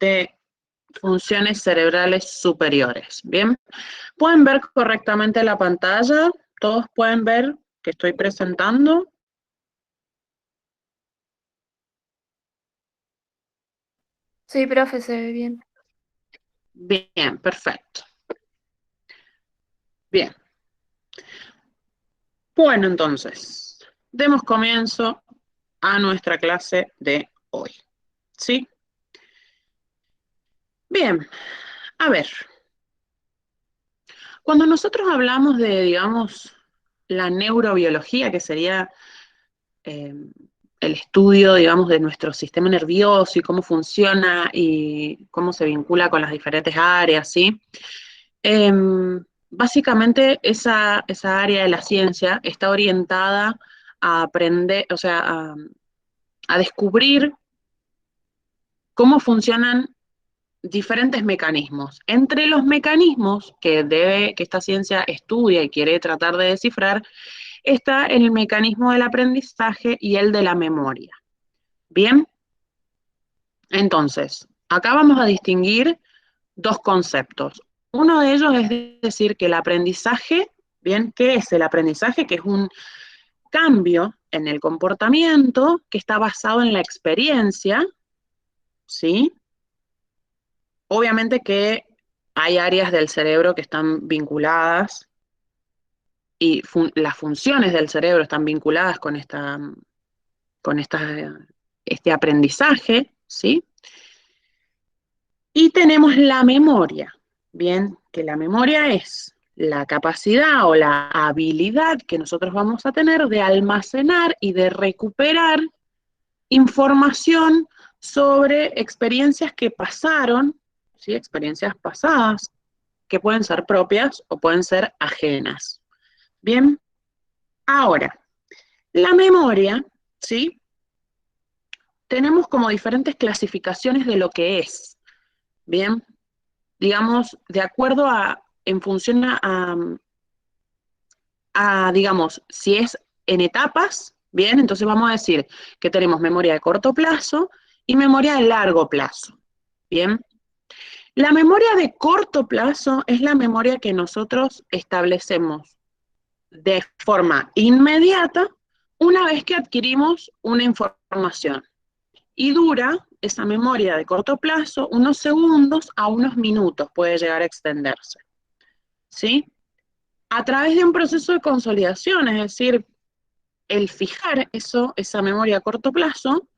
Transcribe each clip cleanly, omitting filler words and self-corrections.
de funciones cerebrales superiores. Bien, ¿pueden ver correctamente la pantalla? ¿Todos pueden ver que estoy presentando? Sí, profe, se ve bien. Bien, perfecto. Bien. Bueno, entonces, demos comienzo a nuestra clase de hoy. ¿Sí? Bien, a ver. Cuando nosotros hablamos de, digamos, la neurobiología, que sería eh, el estudio, digamos, de nuestro sistema nervioso y cómo funciona y cómo se vincula con las diferentes áreas, ¿sí? Eh, Básicamente esa área de la ciencia está orientada a aprender, o sea, a descubrir cómo funcionan diferentes mecanismos. Entre los mecanismos que esta ciencia estudia y quiere tratar de descifrar, está el mecanismo del aprendizaje y el de la memoria. Bien, entonces, acá vamos a distinguir dos conceptos. Uno de ellos es decir que el aprendizaje, bien, ¿qué es el aprendizaje? Que es un cambio en el comportamiento que está basado en la experiencia, ¿sí? Obviamente que hay áreas del cerebro que están vinculadas y las funciones del cerebro están vinculadas con este aprendizaje, ¿sí? Y tenemos la memoria, bien, que la memoria es la capacidad o la habilidad que nosotros vamos a tener de almacenar y de recuperar información sobre experiencias que pasaron, ¿sí? Experiencias pasadas, que pueden ser propias o pueden ser ajenas. Bien, ahora, la memoria, ¿sí? Tenemos como diferentes clasificaciones de lo que es, bien, digamos, de acuerdo en función digamos, si es en etapas, bien, entonces vamos a decir que tenemos memoria de corto plazo y memoria de largo plazo, bien. La memoria de corto plazo es la memoria que nosotros establecemos de forma inmediata una vez que adquirimos una información. Y dura esa memoria de corto plazo unos segundos a unos minutos, puede llegar a extenderse. ¿Sí? A través de un proceso de consolidación, es decir, el fijar esa memoria a corto plazo,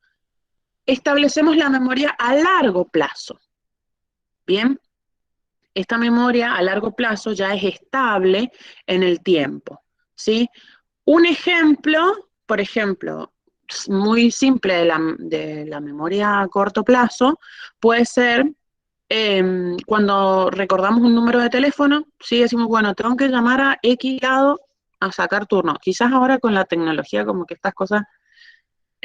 establecemos la memoria a largo plazo. Bien, esta memoria a largo plazo ya es estable en el tiempo. ¿Sí? Un ejemplo, por ejemplo, muy simple de la memoria a corto plazo, puede ser cuando recordamos un número de teléfono, sí decimos, bueno, tengo que llamar a X lado a sacar turno. Quizás ahora con la tecnología como que estas cosas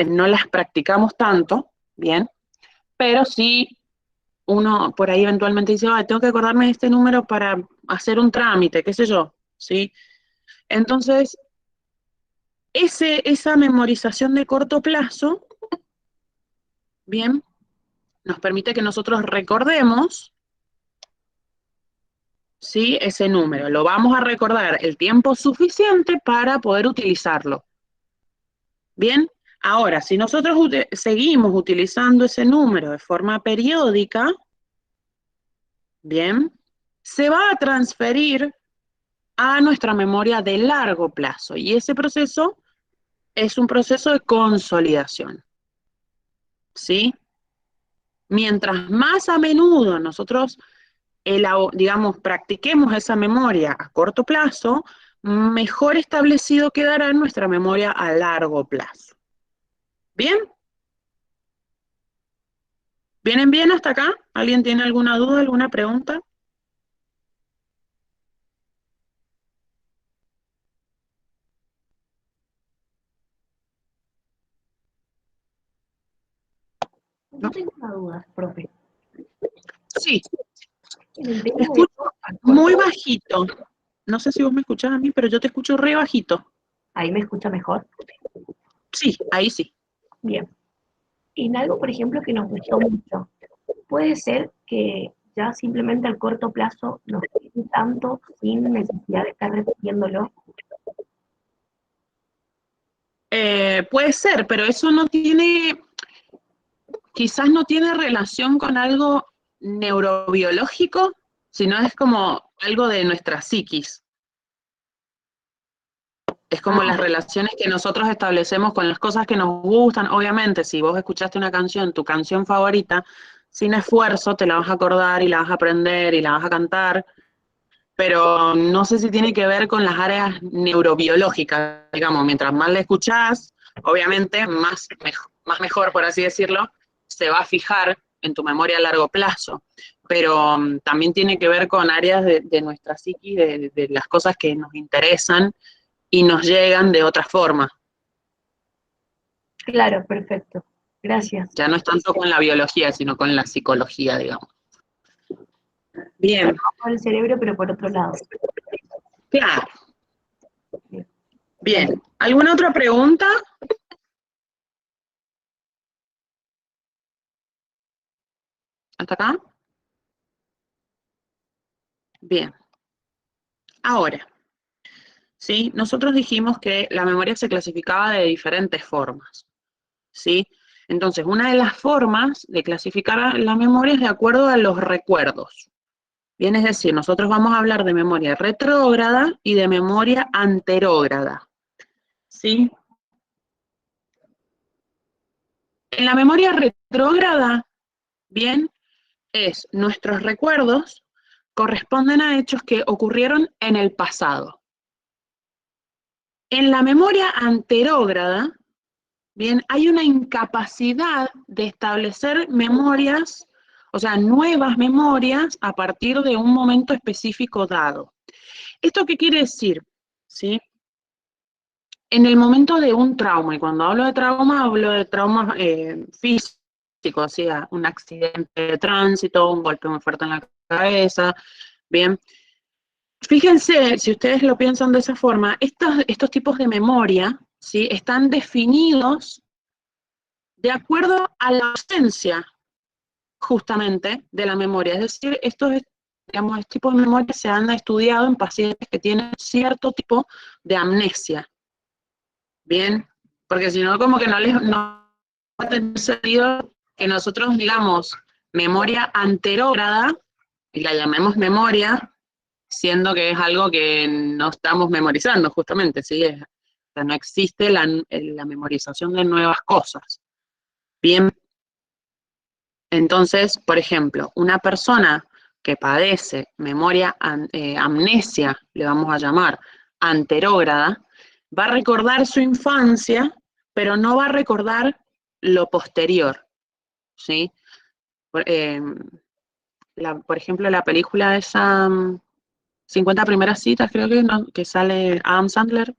no las practicamos tanto, bien, pero sí uno por ahí eventualmente dice, tengo que acordarme de este número para hacer un trámite, qué sé yo, ¿sí? Entonces, esa memorización de corto plazo, bien, nos permite que nosotros recordemos, ¿sí? Ese número. Lo vamos a recordar el tiempo suficiente para poder utilizarlo. Bien, ahora, si nosotros seguimos utilizando ese número de forma periódica, bien, se va a transferir a nuestra memoria de largo plazo y ese proceso es un proceso de consolidación, ¿sí? Mientras más a menudo nosotros, digamos, practiquemos esa memoria a corto plazo, mejor establecido quedará nuestra memoria a largo plazo. ¿Bien? ¿Vienen bien hasta acá? ¿Alguien tiene alguna duda, alguna pregunta? Yo ¿No? tengo una duda, profe. Sí, En el te tema de escucho al muy corto, bajito. No sé si vos me escuchás a mí, pero yo te escucho re bajito. ahí me escucha mejor. Sí, ahí sí. Bien. En algo, por ejemplo, que nos gustó mucho. puede ser que ya simplemente al corto plazo nos quede tanto sin necesidad de estar repitiéndolo. Puede ser, pero eso no tiene, quizás no tiene relación con algo neurobiológico, sino es como algo de nuestra psiquis. Es como las Ah, relaciones que nosotros establecemos con las cosas que nos gustan. Obviamente, si vos escuchaste una canción, tu canción favorita, sin esfuerzo te la vas a acordar y la vas a aprender y la vas a cantar, pero no sé si tiene que ver con las áreas neurobiológicas, digamos, mientras más la escuchás, obviamente más mejor, por así decirlo, se va a fijar en tu memoria a largo plazo, pero también tiene que ver con áreas de nuestra psiquis, de las cosas que nos interesan y nos llegan de otra forma. claro, perfecto. Gracias. Ya no es tanto con la biología, sino con la psicología, digamos. Bien, Por el cerebro, pero por otro lado. claro. Bien. Bien. ¿Alguna otra pregunta? ¿Hasta acá? Bien. Ahora, ¿sí? Nosotros dijimos que la memoria se clasificaba de diferentes formas, ¿sí? Entonces, una de las formas de clasificar la memoria es de acuerdo a los recuerdos. Bien, es decir, nosotros vamos a hablar de memoria retrógrada y de memoria anterógrada, ¿sí? En la memoria retrógrada, bien, nuestros recuerdos corresponden a hechos que ocurrieron en el pasado. En la memoria anterógrada, bien, hay una incapacidad de establecer memorias, o sea, nuevas memorias a partir de un momento específico dado. ¿Esto qué quiere decir? ¿Sí? En el momento de un trauma, y cuando hablo de trauma físico, o sea, un accidente de tránsito, un golpe muy fuerte en la cabeza, bien. Fíjense, si ustedes lo piensan de esa forma, estos tipos de memoria, ¿sí? Están definidos de acuerdo a la ausencia, justamente, de la memoria. Es decir, digamos, este tipo de memoria se han estudiado en pacientes que tienen cierto tipo de amnesia, ¿bien? Porque si no, como que no va a tener sentido que nosotros digamos memoria anterógrada, y la llamemos memoria, siendo que es algo que no estamos memorizando, justamente, ¿sí? O sea, no existe la memorización de nuevas cosas. Bien, entonces, por ejemplo, una persona que padece amnesia, le vamos a llamar, anterógrada, va a recordar su infancia, pero no va a recordar lo posterior, ¿sí? Por, eh, por ejemplo, la película esa 50 primeras citas, creo que, ¿no? Que sale Adam Sandler,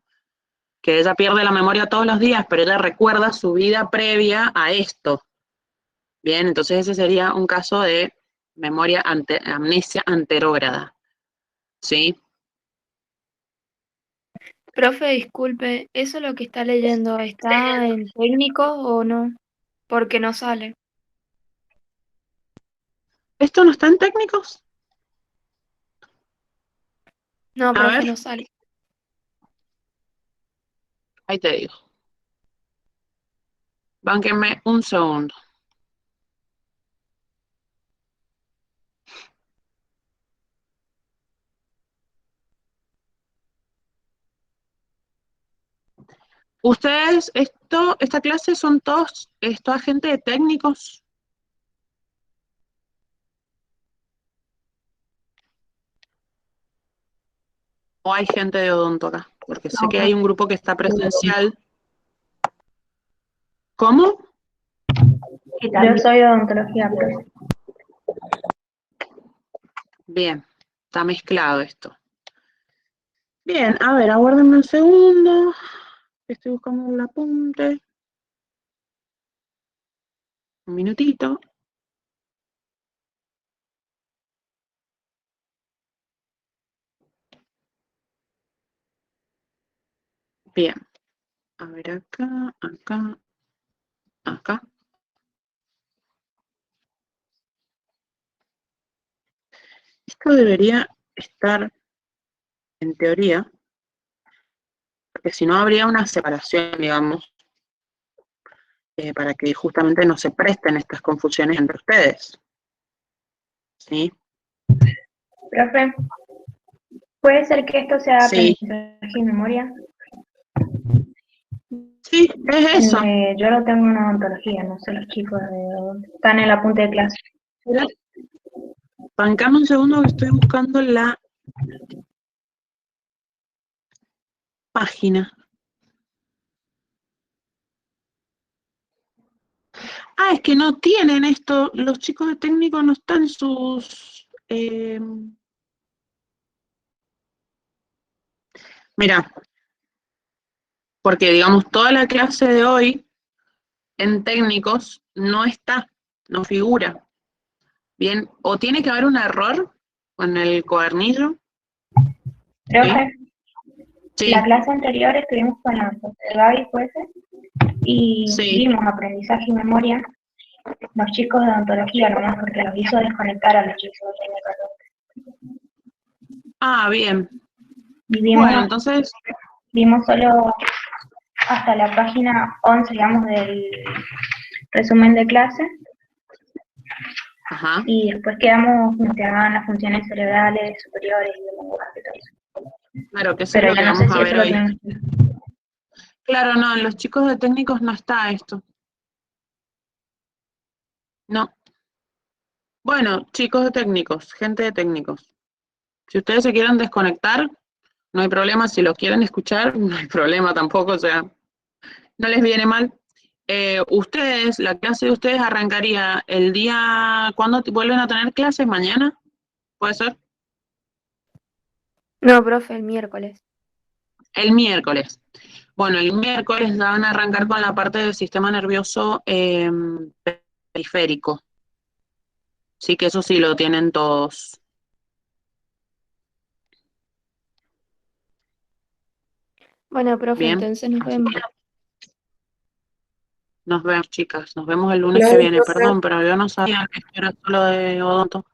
que ella pierde la memoria todos los días, pero ella recuerda su vida previa a esto. Bien, entonces ese sería un caso de amnesia anterógrada, ¿sí? Profe, disculpe, ¿eso lo que está leyendo está en técnico o no? Porque no sale. ¿Esto no está en técnicos? No, A profe, ver, no sale. ahí te digo. Bánquenme un segundo. Ustedes, esta clase son toda gente de técnicos, o hay gente de odonto acá, porque sé No, que hay profe. un grupo que está presencial. ¿Cómo? Que Yo también, soy de odontología, profe. Bien, está mezclado esto. Bien, a ver, aguárdenme un segundo. Estoy buscando el apunte. Un minutito. Bien, a ver acá, acá, acá. Esto debería estar, en teoría, porque si no habría una separación, digamos, para que justamente no se presten estas confusiones entre ustedes. ¿Sí? Profe, ¿puede ser que esto sea Sí, aprendizaje y memoria? sí, es eso. Yo lo tengo en odontología, no sé los chicos están en la punta de clase. Espera, bancame un segundo que estoy buscando la página. Ah, es que no tienen esto, los chicos de técnico no están en sus... mira, porque digamos toda la clase de hoy en técnicos no está, no figura. Bien, o tiene que haber un error con el cuadernillo. ¿Sí? Profe, la Sí, clase anterior estuvimos con la profe Gaby, ¿puede ser? Y sí. vimos aprendizaje y memoria. Los chicos de odontología nomás, porque los hizo desconectar a los chicos de técnica. Ah, bien. Y Bueno, entonces, vimos solo hasta la página 11, digamos, del resumen de clase, ajá, y después quedamos nos quedaban las funciones cerebrales superiores y el lenguaje y todo eso. claro que eso es Pero lo ya que no sé vamos a si eso ver lo hoy. tenemos. Claro, no, en los chicos de técnicos no está esto. No. Bueno, chicos de técnicos, gente de técnicos. Si ustedes se quieren desconectar, no hay problema. Si lo quieren escuchar, no hay problema tampoco. O sea, no les viene mal. Ustedes, la clase de ustedes arrancaría el día, ¿cuándo vuelven a tener clases? ¿Mañana? ¿Puede ser? No, profe, el miércoles. El miércoles. Bueno, el miércoles van a arrancar con la parte del sistema nervioso periférico. Sí, que eso sí lo tienen todos. Bueno, profe, Bien. entonces nos Así vemos. que nos vemos, chicas. Nos vemos el lunes que Claro, viene. profe. Perdón, pero yo no sabía que esto era solo de odonto.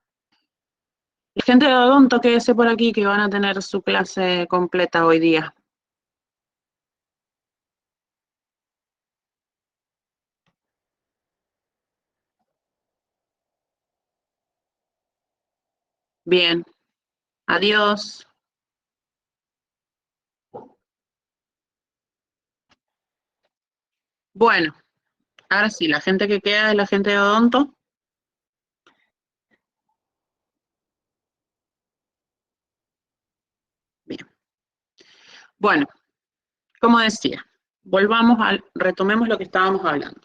La gente de odonto, quédese por aquí que van a tener su clase completa hoy día. Bien. Adiós. Bueno, ahora sí, la gente que queda es la gente de odonto. Bien. Bueno, como decía, retomemos lo que estábamos hablando.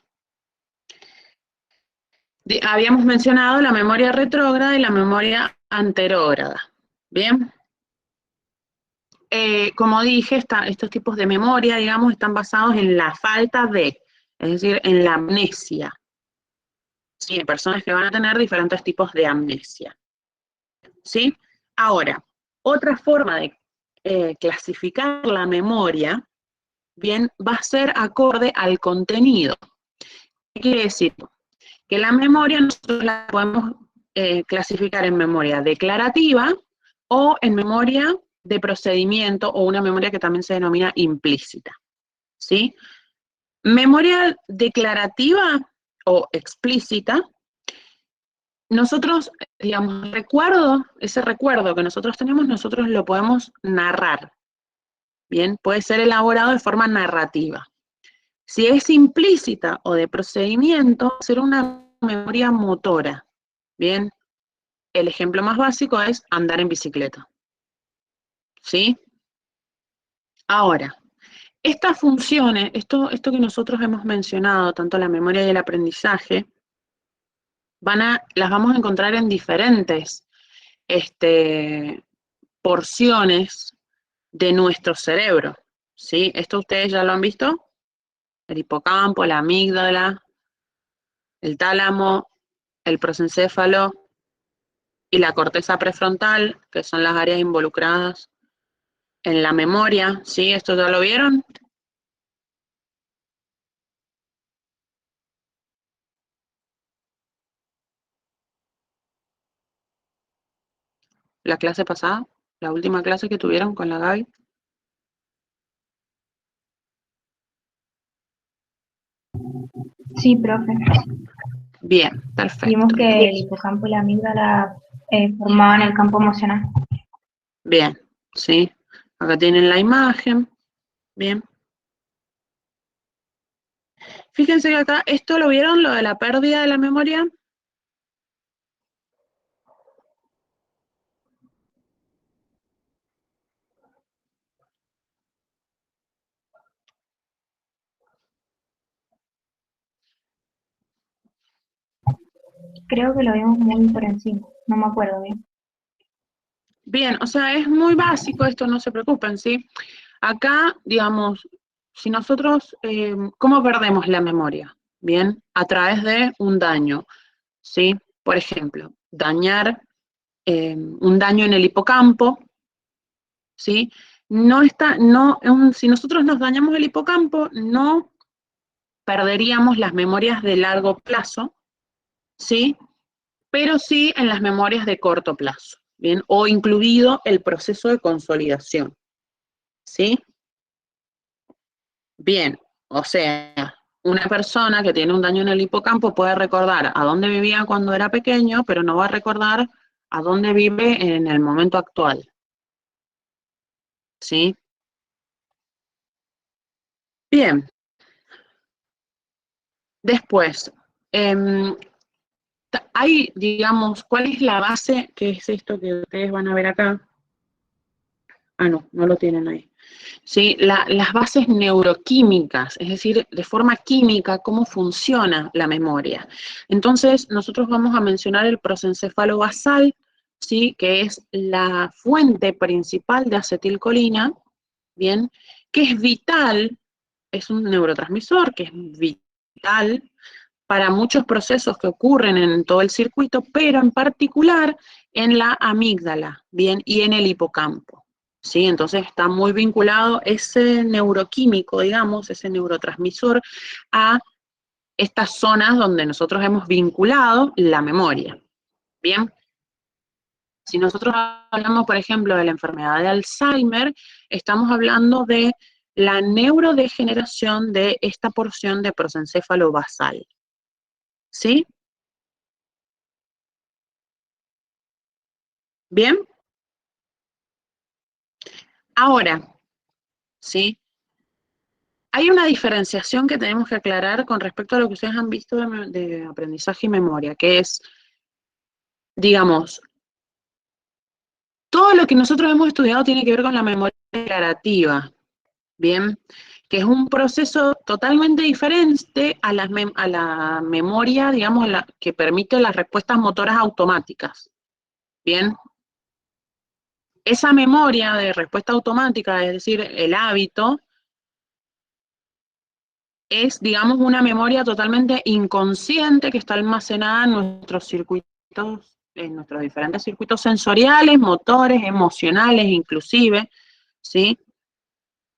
Habíamos mencionado la memoria retrógrada y la memoria anterógrada. Bien. Como dije, estos tipos de memoria, digamos, están basados en la falta de, es decir, en la amnesia. Sí, hay personas que van a tener diferentes tipos de amnesia. ¿Sí? Ahora, otra forma de clasificar la memoria, bien, va a ser acorde al contenido. ¿Qué quiere decir? Que la memoria nosotros la podemos clasificar en memoria declarativa o en memoria de procedimiento o una memoria que también se denomina implícita. ¿Sí? Memoria declarativa o explícita, nosotros, digamos, ese recuerdo que nosotros tenemos, nosotros lo podemos narrar. Bien, puede ser elaborado de forma narrativa. Si es implícita o de procedimiento, será una memoria motora. Bien, el ejemplo más básico es andar en bicicleta. ¿Sí? Ahora, estas funciones, esto que nosotros hemos mencionado, tanto la memoria y el aprendizaje, las vamos a encontrar en diferentes porciones de nuestro cerebro. ¿Sí? Esto ustedes ya lo han visto, el hipocampo, la amígdala, el tálamo, el prosencéfalo y la corteza prefrontal, que son las áreas involucradas en la memoria. ¿Sí? ¿Esto ya lo vieron? la clase pasada, la última clase que tuvieron con la Gaby? Sí, profe. Bien, perfecto. Vimos que el hipocampo y la amígdala formaban el campo emocional. Bien, ¿sí? Acá tienen la imagen. Bien. Fíjense que acá, ¿esto lo vieron, lo de la pérdida de la memoria? Creo que lo vimos muy por encima, no me acuerdo bien. Bien, o sea, es muy básico esto, no se preocupen, ¿sí? Acá, digamos, si nosotros, ¿cómo perdemos la memoria? Bien, a través de un daño, ¿sí? Por ejemplo, un daño en el hipocampo, ¿sí? Si nosotros nos dañamos el hipocampo, no perderíamos las memorias de largo plazo, ¿sí? Pero sí en las memorias de corto plazo, ¿bien? O incluido el proceso de consolidación, ¿sí? Bien, o sea, una persona que tiene un daño en el hipocampo puede recordar a dónde vivía cuando era pequeño, pero no va a recordar a dónde vive en el momento actual, ¿sí? Bien, después, hay, digamos, ¿cuál es la base? ¿Qué es esto que ustedes van a ver acá? Ah, no, no lo tienen ahí. Sí, las bases neuroquímicas, es decir, de forma química, cómo funciona la memoria. Entonces, nosotros vamos a mencionar el prosencéfalo basal, ¿sí? Que es la fuente principal de acetilcolina, ¿bien? Que es vital, es un neurotransmisor que es vital para muchos procesos que ocurren en todo el circuito, pero en particular en la amígdala, ¿bien? Y en el hipocampo, ¿sí? Entonces está muy vinculado ese neuroquímico, digamos, ese neurotransmisor a estas zonas donde nosotros hemos vinculado la memoria, ¿bien? Si nosotros hablamos, por ejemplo, de la enfermedad de Alzheimer, estamos hablando de la neurodegeneración de esta porción de prosencéfalo basal, ¿sí? ¿Bien? Ahora, ¿sí? Hay una diferenciación que tenemos que aclarar con respecto a lo que ustedes han visto de aprendizaje y memoria, que es, digamos, todo lo que nosotros hemos estudiado tiene que ver con la memoria declarativa, ¿bien? Que es un proceso totalmente diferente a la memoria, digamos, que permite las respuestas motoras automáticas, ¿bien? Esa memoria de respuesta automática, es decir, el hábito, es, digamos, una memoria totalmente inconsciente que está almacenada en nuestros circuitos, en nuestros diferentes circuitos sensoriales, motores, emocionales inclusive, ¿sí?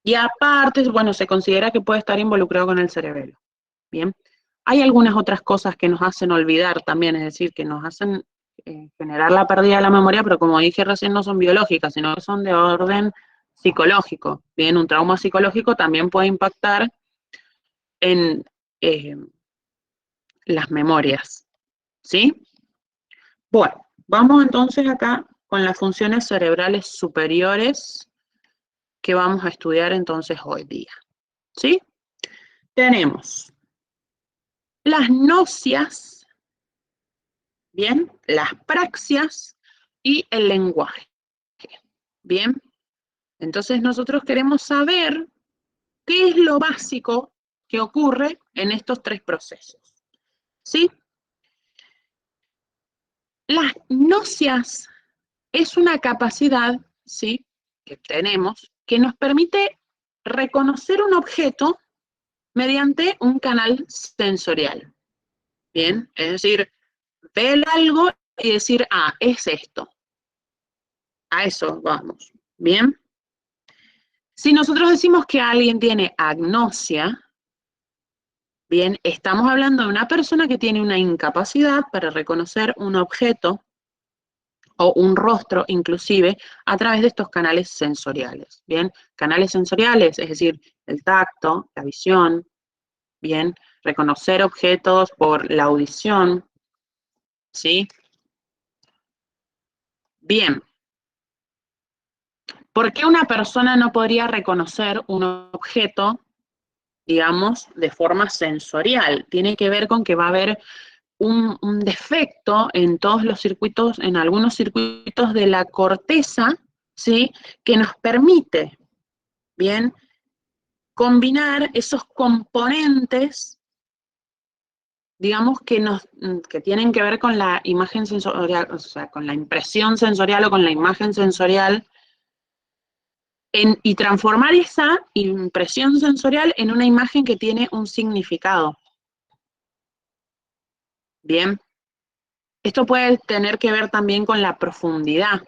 Y aparte, bueno, se considera que puede estar involucrado con el cerebelo, ¿bien? Hay algunas otras cosas que nos hacen olvidar también, es decir, que nos hacen generar la pérdida de la memoria, pero como dije recién, no son biológicas, sino que son de orden psicológico, ¿bien? Un trauma psicológico también puede impactar en las memorias, ¿sí? Bueno, vamos entonces acá con las funciones cerebrales superiores que vamos a estudiar entonces hoy día, ¿sí? Tenemos las nocias, ¿bien? Las praxias y el lenguaje, ¿bien? Entonces nosotros queremos saber qué es lo básico que ocurre en estos tres procesos, ¿sí? Las nocias es una capacidad, ¿sí?, que tenemos, que nos permite reconocer un objeto mediante un canal sensorial, ¿bien? Es decir, ver algo y decir, ah, es esto. A eso vamos, ¿bien? Si nosotros decimos que alguien tiene agnosia, bien, estamos hablando de una persona que tiene una incapacidad para reconocer un objeto o un rostro inclusive, a través de estos canales sensoriales, ¿bien? Canales sensoriales, es decir, el tacto, la visión, ¿bien? Reconocer objetos por la audición, ¿sí? Bien. ¿Por qué una persona no podría reconocer un objeto, digamos, de forma sensorial? Tiene que ver con que va a haber un defecto en todos los circuitos, en algunos circuitos de la corteza, ¿sí? Que nos permite, ¿bien? Combinar esos componentes, digamos, que tienen que ver con la imagen sensorial, o sea, con la impresión sensorial o con la imagen sensorial, y transformar esa impresión sensorial en una imagen que tiene un significado. Bien. Esto puede tener que ver también con la profundidad,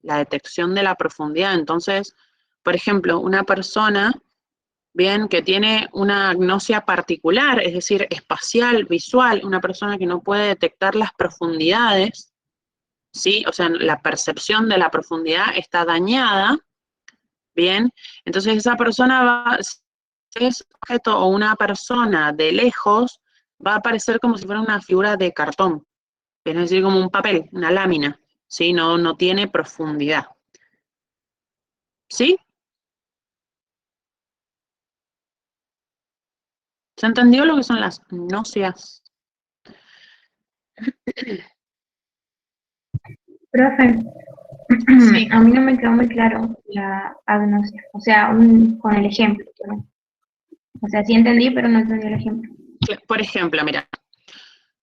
la detección de la profundidad. Entonces, por ejemplo, una persona, bien, que tiene una agnosia particular, es decir, espacial, visual, una persona que no puede detectar las profundidades, ¿sí? O sea, la percepción de la profundidad está dañada, bien, entonces esa persona va, si es objeto o una persona de lejos, va a aparecer como si fuera una figura de cartón, es decir, como un papel, una lámina, ¿sí? No tiene profundidad. ¿Sí? ¿Se entendió lo que son las náuseas? Profe, Sí. a mí no me quedó muy claro la agnosia, o sea, con el ejemplo, ¿no? O sea, sí entendí, pero no entendí el ejemplo. Por ejemplo, mira,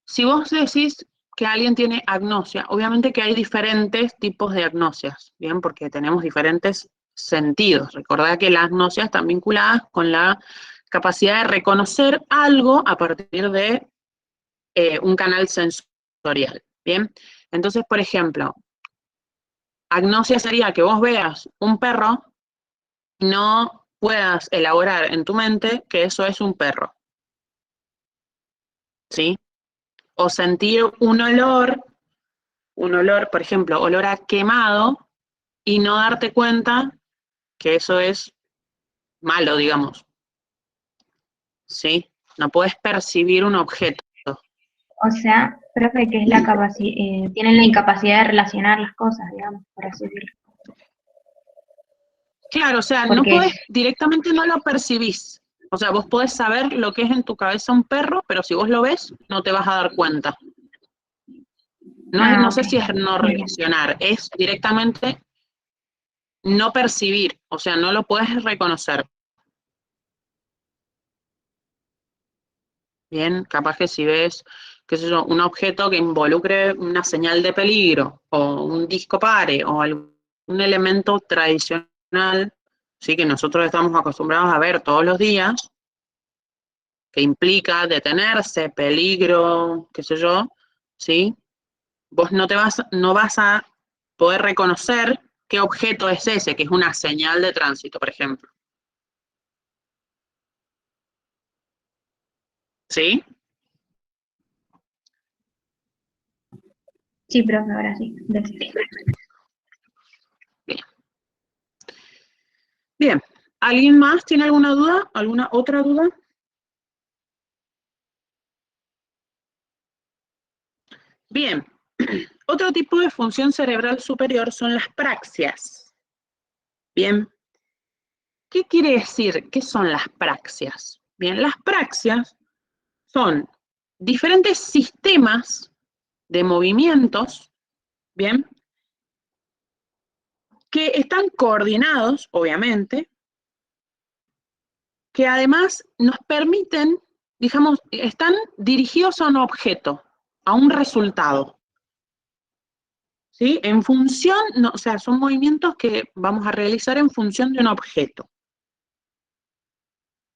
si vos decís que alguien tiene agnosia, obviamente que hay diferentes tipos de agnosias, ¿bien? Porque tenemos diferentes sentidos. Recordad que las agnosias están vinculadas con la capacidad de reconocer algo a partir de un canal sensorial, ¿bien? Entonces, por ejemplo, agnosia sería que vos veas un perro y no puedas elaborar en tu mente que eso es un perro, ¿sí? O sentir un olor, por ejemplo, olor a quemado, y no darte cuenta que eso es malo, digamos, ¿sí? No puedes percibir un objeto. O sea, profe, que es la capacidad, tienen la incapacidad de relacionar las cosas, digamos, por así decirlo. Claro, o sea, no Porque, podés, directamente no lo percibís. O sea, vos podés saber lo que es en tu cabeza un perro, pero si vos lo ves, no te vas a dar cuenta. No ok, sé si es no bien. relacionar, es directamente no percibir, o sea, no lo puedes reconocer. Bien, capaz que si ves, qué sé yo, un objeto que involucre una señal de peligro, o un disco pare, o algún elemento tradicional, sí, que nosotros estamos acostumbrados a ver todos los días, que implica detenerse, peligro, qué sé yo, ¿sí? Vos no vas a poder reconocer qué objeto es ese, que es una señal de tránsito, por ejemplo. ¿Sí? Sí, profe, ahora sí. Gracias. Bien. Bien. ¿Alguien más tiene alguna duda? ¿Alguna otra duda? Bien. Otro tipo de función cerebral superior son las praxias. Bien. ¿Qué quiere decir? ¿Qué son las praxias? Bien, las praxias son diferentes sistemas de movimientos, bien, que están coordinados, obviamente, que además nos permiten, digamos, están dirigidos a un objeto, a un resultado, ¿sí? En función, no, o sea, son movimientos que vamos a realizar en función de un objeto.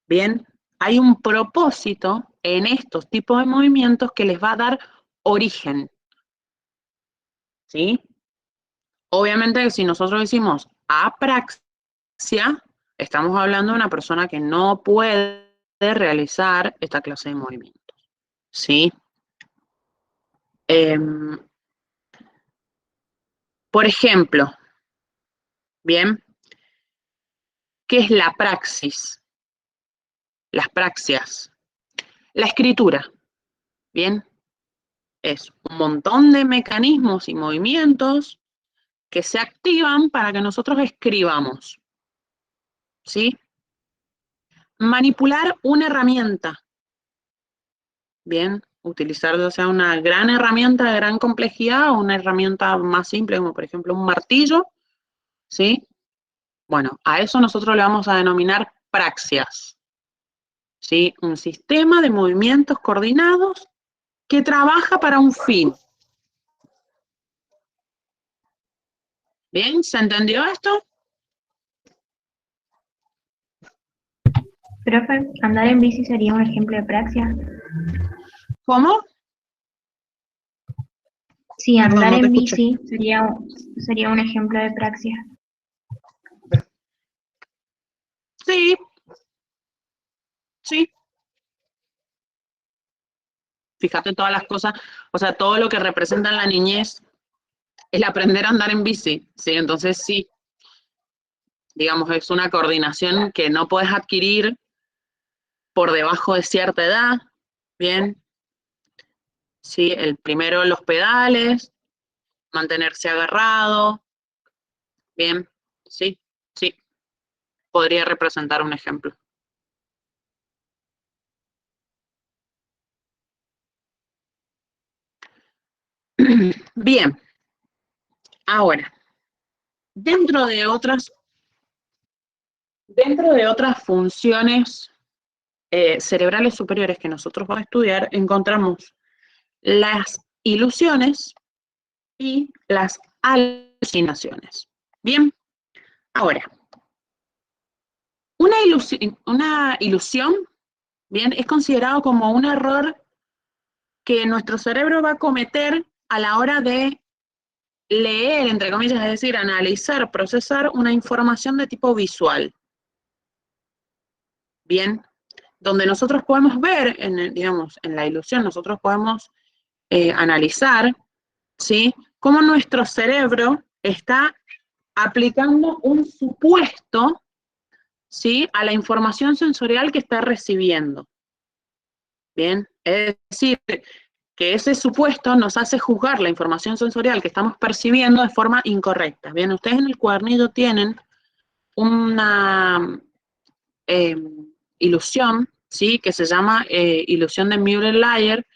Bien, hay un propósito en estos tipos de movimientos que les va a dar origen, ¿sí? Obviamente que si nosotros decimos apraxia, estamos hablando de una persona que no puede realizar esta clase de movimientos, ¿sí? Por ejemplo, bien, ¿qué es la praxis? Las praxias. La escritura, bien, es un montón de mecanismos y movimientos que se activan para que nosotros escribamos, ¿sí? Manipular una herramienta, bien, utilizar ya sea una gran herramienta de gran complejidad o una herramienta más simple, como por ejemplo un martillo, ¿sí? Bueno, a eso nosotros le vamos a denominar praxias, ¿sí? Un sistema de movimientos coordinados que trabaja para un fin. ¿Bien? ¿Se entendió esto? Profe, andar en bici sería un ejemplo de praxia. ¿Cómo? Sí, Perdón, andar no te en escuché. bici sería un ejemplo de praxia. Sí, sí. Fíjate todas las cosas, o sea, todo lo que representa en la niñez, el aprender a andar en bici, ¿sí? Entonces sí, digamos, es una coordinación que no puedes adquirir por debajo de cierta edad, ¿bien? Sí, el primero los pedales, mantenerse agarrado, ¿bien? Sí, sí, podría representar un ejemplo. Bien, ahora, dentro de otras funciones cerebrales superiores que nosotros vamos a estudiar, encontramos las ilusiones y las alucinaciones. Bien, ahora, una ilusión, bien, es considerado como un error que nuestro cerebro va a cometer a la hora de leer, entre comillas, es decir, analizar, procesar una información de tipo visual. Bien, donde nosotros podemos ver, digamos, en la ilusión, nosotros podemos analizar, ¿sí? Cómo nuestro cerebro está aplicando un supuesto, ¿sí? A la información sensorial que está recibiendo. Bien, es decir, que ese supuesto nos hace juzgar la información sensorial que estamos percibiendo de forma incorrecta. Bien, ustedes en el cuadernillo tienen una ilusión, ¿sí? Que se llama ilusión de Müller-Lyer,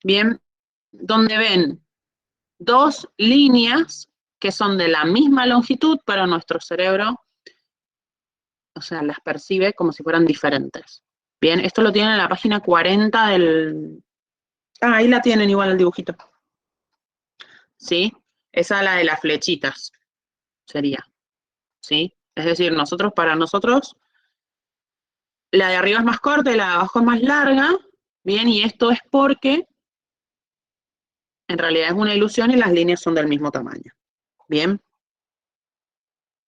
bien, donde ven dos líneas que son de la misma longitud, pero nuestro cerebro, o sea, las percibe como si fueran diferentes. Bien, esto lo tienen en la página 40 del... Ah, ahí la tienen igual el dibujito. ¿Sí? Esa es la de las flechitas, sería. ¿Sí? Es decir, para nosotros, la de arriba es más corta y la de abajo es más larga. Bien, y esto es porque en realidad es una ilusión y las líneas son del mismo tamaño. Bien.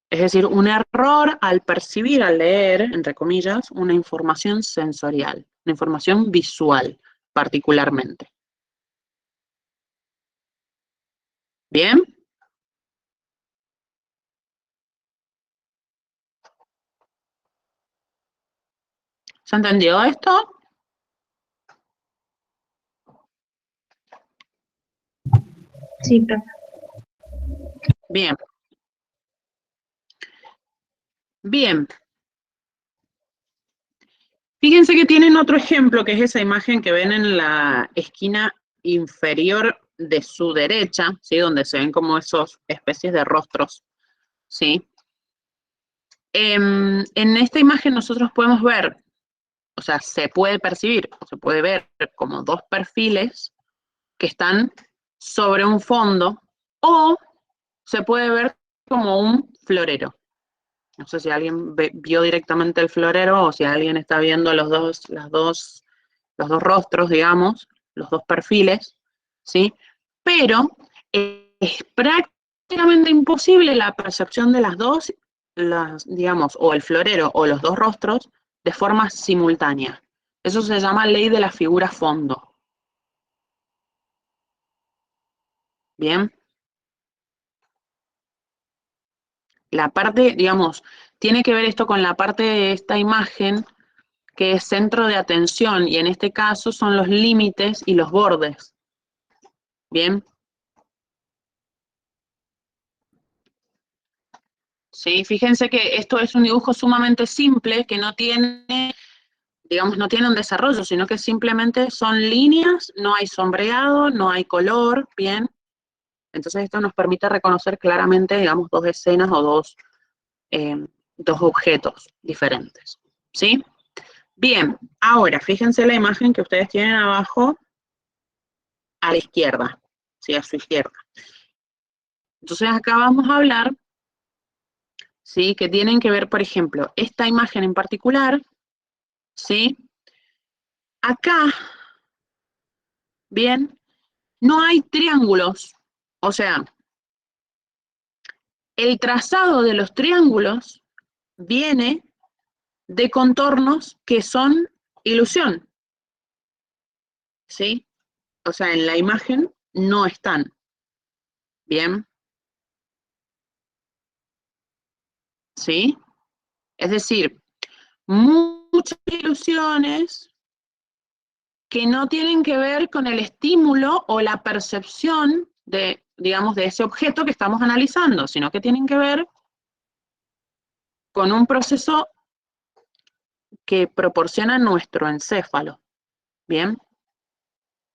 Es decir, un error al percibir, al leer, entre comillas, una información sensorial, una información visual, particularmente. ¿Bien? ¿Se entendió esto? Sí, profe. Bien. Bien. Fíjense que tienen otro ejemplo, que es esa imagen que ven en la esquina inferior de su derecha, ¿sí? Donde se ven como esos especies de rostros, ¿sí? En esta imagen nosotros podemos ver, o sea, se puede percibir, o se puede ver como dos perfiles que están sobre un fondo, o se puede ver como un florero. No sé si alguien vio directamente el florero o si alguien está viendo los dos rostros, digamos, los dos perfiles, ¿sí? Pero es prácticamente imposible la percepción de digamos, o el florero o los dos rostros de forma simultánea. Eso se llama ley de la figura fondo. ¿Bien? La parte, digamos, tiene que ver esto con la parte de esta imagen que es centro de atención, y en este caso son los límites y los bordes. ¿Bien? Sí, fíjense que esto es un dibujo sumamente simple que no tiene, digamos, no tiene un desarrollo, sino que simplemente son líneas, no hay sombreado, no hay color, ¿bien? Entonces esto nos permite reconocer claramente, digamos, dos escenas o dos objetos diferentes, ¿sí? Bien, ahora fíjense la imagen que ustedes tienen abajo a la izquierda, ¿sí? A su izquierda. Entonces acá vamos a hablar, ¿sí? Que tienen que ver, por ejemplo, esta imagen en particular, ¿sí? Acá, bien, no hay triángulos, o sea, el trazado de los triángulos viene de contornos que son ilusión, ¿sí? O sea, en la imagen no están, ¿bien? ¿Sí? Es decir, muchas ilusiones que no tienen que ver con el estímulo o la percepción de, digamos, de ese objeto que estamos analizando, sino que tienen que ver con un proceso que proporciona nuestro encéfalo, ¿bien?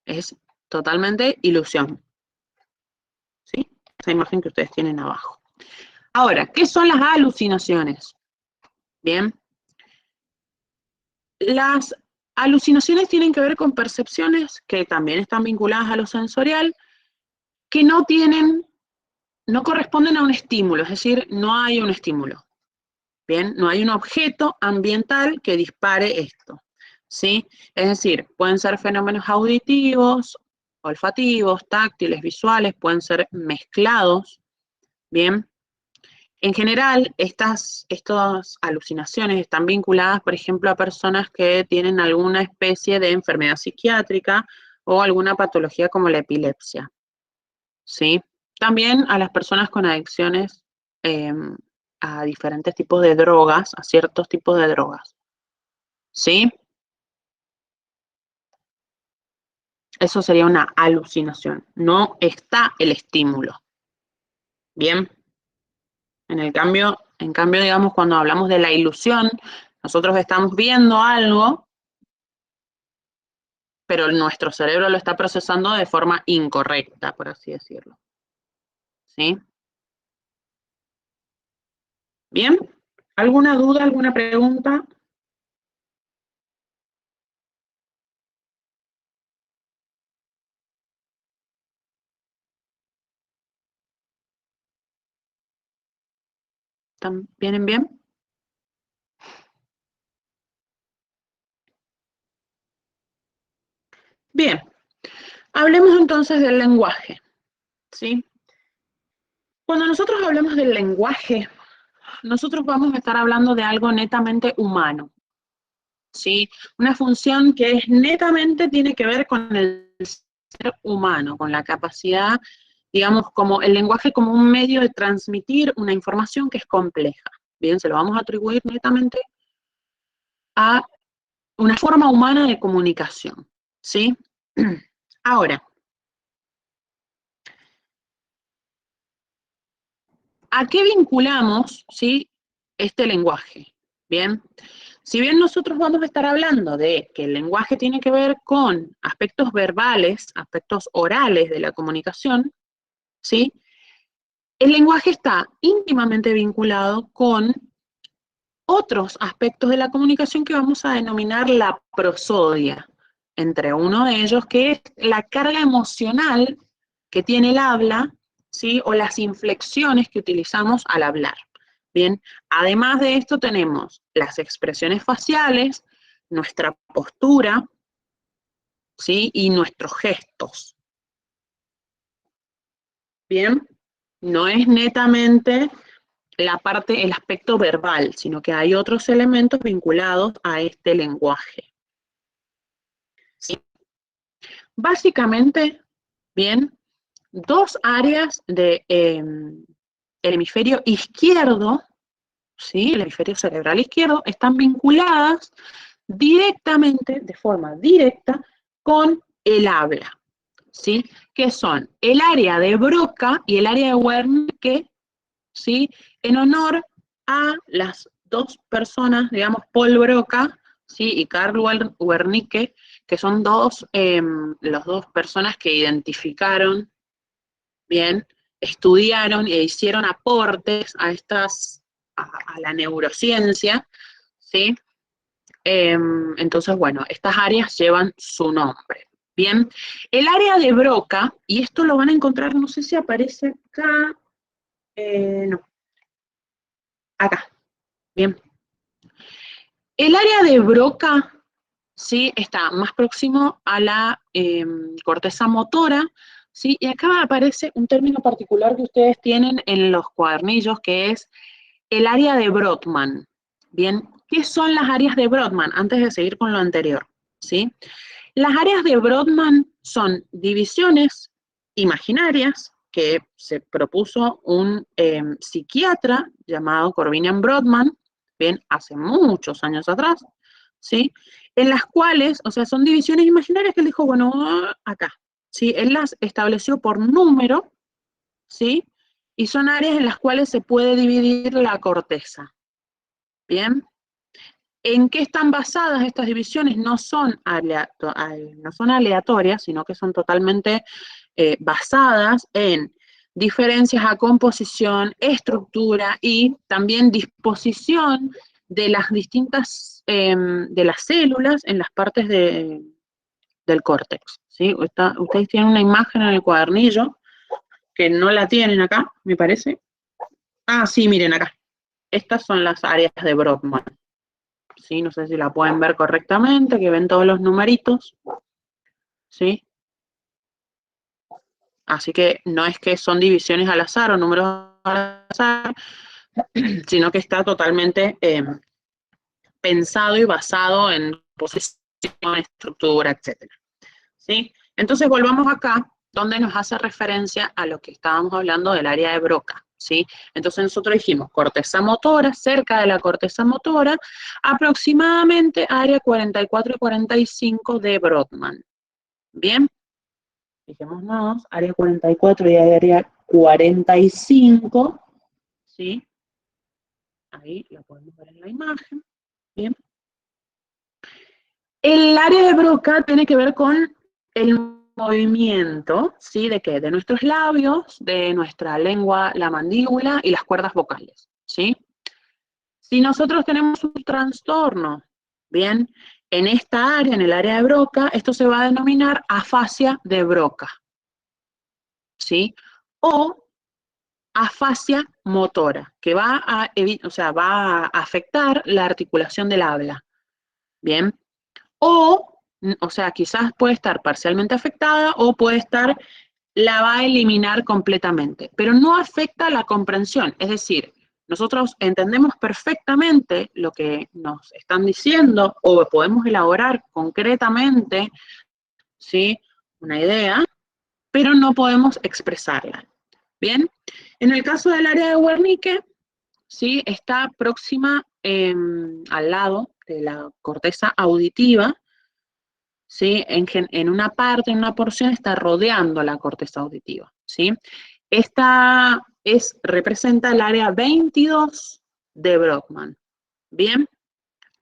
Es totalmente ilusión, ¿sí? Esa imagen que ustedes tienen abajo. Ahora, ¿qué son las alucinaciones? Bien. Las alucinaciones tienen que ver con percepciones que también están vinculadas a lo sensorial, que no corresponden a un estímulo, es decir, no hay un estímulo. Bien, no hay un objeto ambiental que dispare esto, ¿sí? Es decir, pueden ser fenómenos auditivos, olfativos, táctiles, visuales, pueden ser mezclados, ¿bien? En general, estas alucinaciones están vinculadas, por ejemplo, a personas que tienen alguna especie de enfermedad psiquiátrica o alguna patología como la epilepsia, ¿sí? También a las personas con adicciones a diferentes tipos de drogas, a ciertos tipos de drogas, ¿sí? Eso sería una alucinación. No está el estímulo, ¿bien? En cambio, digamos, cuando hablamos de la ilusión, nosotros estamos viendo algo, pero nuestro cerebro lo está procesando de forma incorrecta, por así decirlo. ¿Sí? ¿Bien? ¿Alguna duda, alguna pregunta? ¿Vienen bien? Bien. Hablemos entonces del lenguaje, ¿sí? Cuando nosotros hablamos del lenguaje, nosotros vamos a estar hablando de algo netamente humano, ¿sí? Una función que netamente tiene que ver con el ser humano, con la capacidad, digamos, como el lenguaje como un medio de transmitir una información que es compleja. Bien, se lo vamos a atribuir netamente a una forma humana de comunicación, ¿sí? Ahora, ¿a qué vinculamos, ¿sí?, este lenguaje? Bien, si bien nosotros vamos a estar hablando de que el lenguaje tiene que ver con aspectos verbales, aspectos orales de la comunicación, ¿sí? El lenguaje está íntimamente vinculado con otros aspectos de la comunicación que vamos a denominar la prosodia, entre uno de ellos que es la carga emocional que tiene el habla, ¿sí?, o las inflexiones que utilizamos al hablar. Bien, además de esto tenemos las expresiones faciales, nuestra postura, ¿sí?, y nuestros gestos. Bien, no es netamente el aspecto verbal, sino que hay otros elementos vinculados a este lenguaje. ¿Sí? Básicamente, bien, dos áreas el hemisferio izquierdo, ¿sí? El hemisferio cerebral izquierdo, están vinculadas directamente, de forma directa, con el habla, ¿sí? Que son el área de Broca y el área de Wernicke, ¿sí? En honor a las dos personas, digamos, Paul Broca, ¿sí? Y Karl Wernicke, que son las dos personas que identificaron, bien, estudiaron e hicieron aportes a la neurociencia, ¿sí? Entonces, bueno, estas áreas llevan su nombre. Bien, el área de Broca, y esto lo van a encontrar, no sé si aparece acá, no, acá, bien. El área de Broca, ¿sí? Está más próximo a la corteza motora, ¿sí? Y acá aparece un término particular que ustedes tienen en los cuadernillos, que es el área de Brodmann. Bien, ¿qué son las áreas de Brodmann? Antes de seguir con lo anterior, ¿sí? Las áreas de Brodmann son divisiones imaginarias que se propuso un psiquiatra llamado Corbinian Brodmann, bien, hace muchos años atrás, ¿sí? En las cuales, o sea, son divisiones imaginarias que él dijo, bueno, acá, ¿sí? Él las estableció por número, ¿sí? Y son áreas en las cuales se puede dividir la corteza, ¿bien? ¿En qué están basadas estas divisiones? No son aleatorias, sino que son totalmente basadas en diferencias a composición, estructura y también disposición de las distintas, de las células en las partes del córtex, ¿sí? Ustedes tienen una imagen en el cuadernillo, que no la tienen acá, me parece. Ah, sí, miren acá. Estas son las áreas de Brodmann. ¿Sí? No sé si la pueden ver correctamente, que ven todos los numeritos, ¿sí? Así que no es que son divisiones al azar o números al azar, sino que está totalmente pensado y basado en posición, estructura, etc. ¿Sí? Entonces volvamos acá, donde nos hace referencia a lo que estábamos hablando del área de Broca, ¿sí? Entonces nosotros dijimos corteza motora, cerca de la corteza motora, aproximadamente área 44 y 45 de Brodmann. Bien, fijémonos, área 44 y área 45, ¿sí? Ahí la podemos ver en la imagen, bien. El área de Broca tiene que ver con el movimiento, ¿sí? ¿De qué? De nuestros labios, de nuestra lengua, la mandíbula y las cuerdas vocales, ¿sí? Si nosotros tenemos un trastorno, bien, en esta área, en el área de Broca, esto se va a denominar afasia de Broca, ¿sí? O afasia motora, que va a afectar la articulación del habla, ¿bien? O sea, quizás puede estar parcialmente afectada o la va a eliminar completamente, pero no afecta la comprensión, es decir, nosotros entendemos perfectamente lo que nos están diciendo o podemos elaborar concretamente, ¿sí? Una idea, pero no podemos expresarla. Bien, en el caso del área de Wernicke, ¿sí? Está próxima al lado de la corteza auditiva, ¿sí? En una parte, en una porción, está rodeando la corteza auditiva, ¿sí? Esta representa el área 22 de Brodmann. Bien,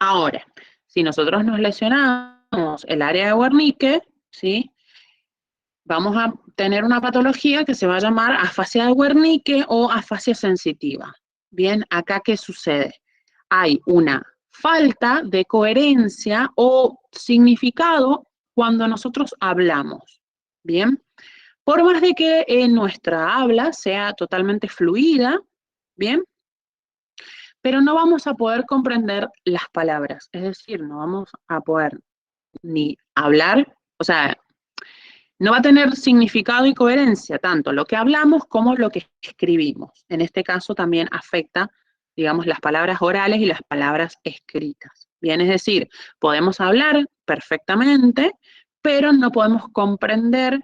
ahora, si nosotros nos lesionamos el área de Wernicke, ¿sí? Vamos a tener una patología que se va a llamar afasia de Wernicke o afasia sensitiva. Bien, acá ¿qué sucede? Hay una falta de coherencia o significado cuando nosotros hablamos. Bien, por más de que nuestra habla sea totalmente fluida, bien, pero no vamos a poder comprender las palabras, es decir, no vamos a poder ni hablar, o sea, no va a tener significado y coherencia tanto lo que hablamos como lo que escribimos. En este caso también afecta, digamos, las palabras orales y las palabras escritas. Bien, es decir, podemos hablar perfectamente, pero no podemos comprender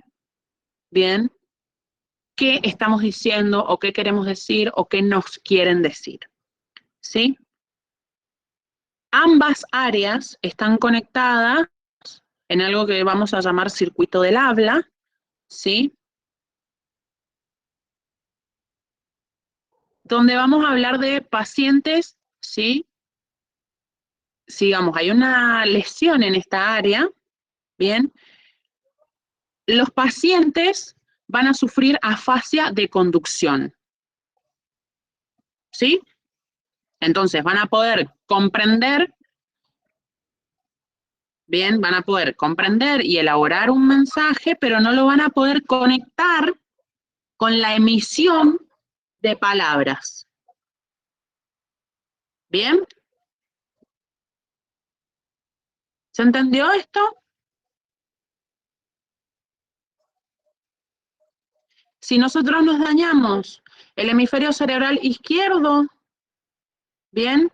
bien qué estamos diciendo o qué queremos decir o qué nos quieren decir, ¿sí? Ambas áreas están conectadas en algo que vamos a llamar circuito del habla, ¿sí? Donde vamos a hablar de pacientes, ¿sí? Sigamos, hay una lesión en esta área, ¿bien? Los pacientes van a sufrir afasia de conducción, ¿sí? Entonces van a poder comprender, bien, van a poder comprender y elaborar un mensaje, pero no lo van a poder conectar con la emisión de palabras. ¿Bien? ¿Se entendió esto? Si nosotros nos dañamos el hemisferio cerebral izquierdo, ¿bien?